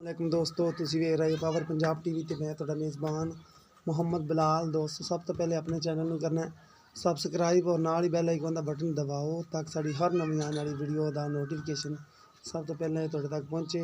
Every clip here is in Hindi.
वालेकुम दोस्तों, तुसी वेख रहे हो पावर पंजाब टीवी ते मैं तुहाडा मेज़बान मुहम्मद बिलाल। दोस्तों सब तो पहले अपने चैनल में करना है सबसक्राइब और नाल ही बैल आइकन का बटन दबाओ ताकि साड़ी हर नवी आने वाली वीडियो का नोटिफिकेशन सब तो पहले तुहाडे तक पहुँचे।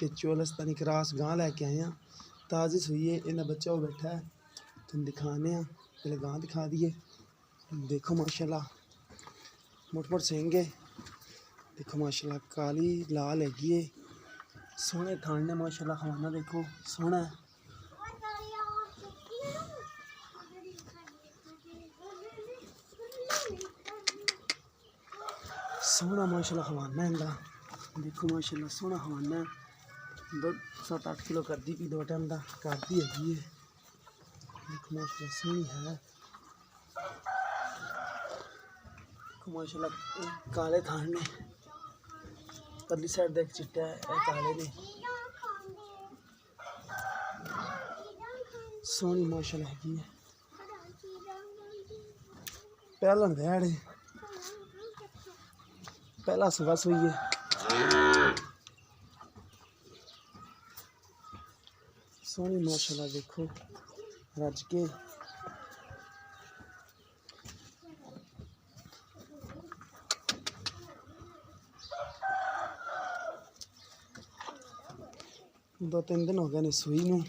ते चोलस्तानी क्रास गां लैके आए हैं। ताज़ी सुई है, इन्हें बच्चा वो बैठा है, तुम दिखाने पहले गां दिखा दिए। देखो माशाल्लाह मोट मोट सिंग है, देखो माशाल्लाह काली लाल हैगी है, सोहने थान ने माशाल्लाह। खाना देखो सोहना है, सोहना माशाल्लाह खवाना है इनका। देखो माशाल्लाह सोहना खवाना है, 7-8 किलो कर दी भी 2 टाइम का कर दी हैगी है। देखो माशाल्लाह सोहनी है, देखो माशाल्लाह काले थान ने, परली साइड देख चिट्टा है, काले ने, सोहनी माशाल्लाह हैगी है। पहला वैड़ है, पहला सुबह सुई है। सोहनी माशाल्लाह देखो रज के, दो 3 दिन हो गए ने सुई नूं।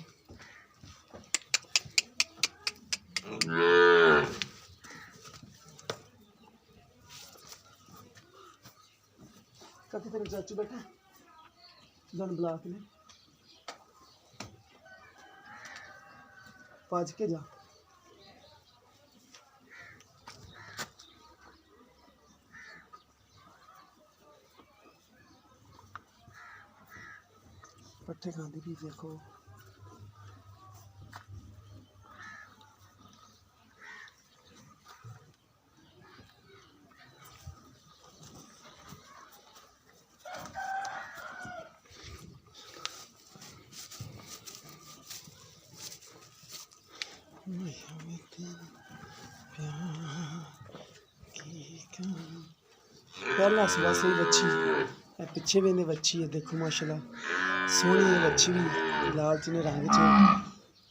कभी तेरे चाचू बैठा जन ब्लॉक ने पाज के जा। पट्ठे खाती भी देखो, पहला सुबह से बच्ची पिछे भी ने बच्ची है। देखो माशाल्लाह सोहनी है बच्ची भी, लाल चीने रंग च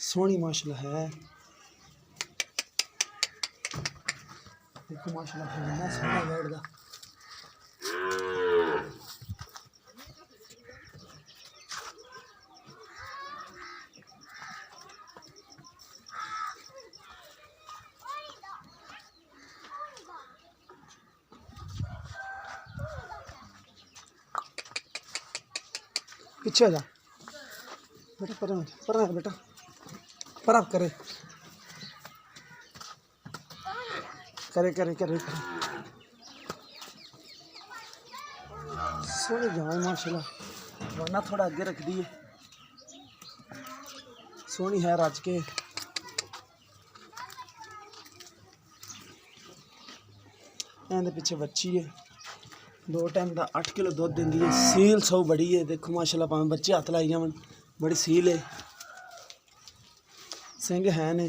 सोहनी माशाल्लाह है। देखो माशाल्लाह कितना सोहना वैड़ दा। पीछे जा बेटा, पर बेटा पर आप करे करे करे करे करे सोहनी गाय माशाल्लाह। वरना थोड़ा आगे रख दिए, सोहनी है रज के। एंदे पीछे बच्ची है, 2 टाइम का 8 किलो दुध देंदी है। सील सौ बड़ी है, देखो माशाल्लाह भावें बच्चे हथ लाई जावन बड़ी सील है। सिंग है ने,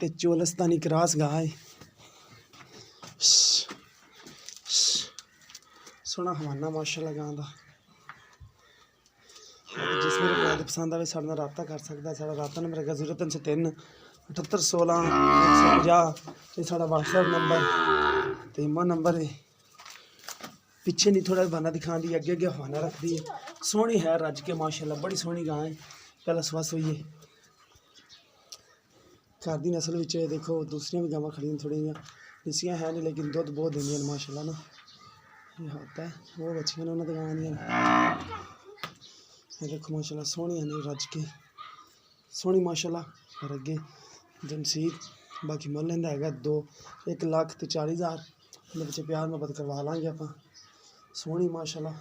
ते चोलस्तानी क्रास गाय सोहना खवाना माशाल्लाह गां दा। जिस मेरे भरा पसंद आए साढ़े नाल राबता कर सकता है। साढ़ा राबता नंबर है 0303 78 16 150। ये साढ़ा व्हाट्सएप नंबर ते इमो नंबर है। पिछे नहीं थोड़ा बना दिखाती, अगे अगे हवाना रखती है। सोहनी है रज के माशाल्लाह, बड़ी सोहनी गां है। पहला सुबह सुई है, घर की नस्ल विच देखो दूसरिया भी गावां खड़ियां थोड़ी देसियां है नहीं, लेकिन दुध बहुत देंदियां माशाल्लाह ना। ये होता है वो बच्चियां ने उन्होंने गावां दियां। देखो माशाल्लाह सोहनी है रज के, सोहनी माशाल्लाह। और अगे जमसीद बाकी मुल इहदा है 1,40,000। इहदे पिछे प्यार मुहब्बत करवा लांगे आपां। सोहनी माशाल्लाह।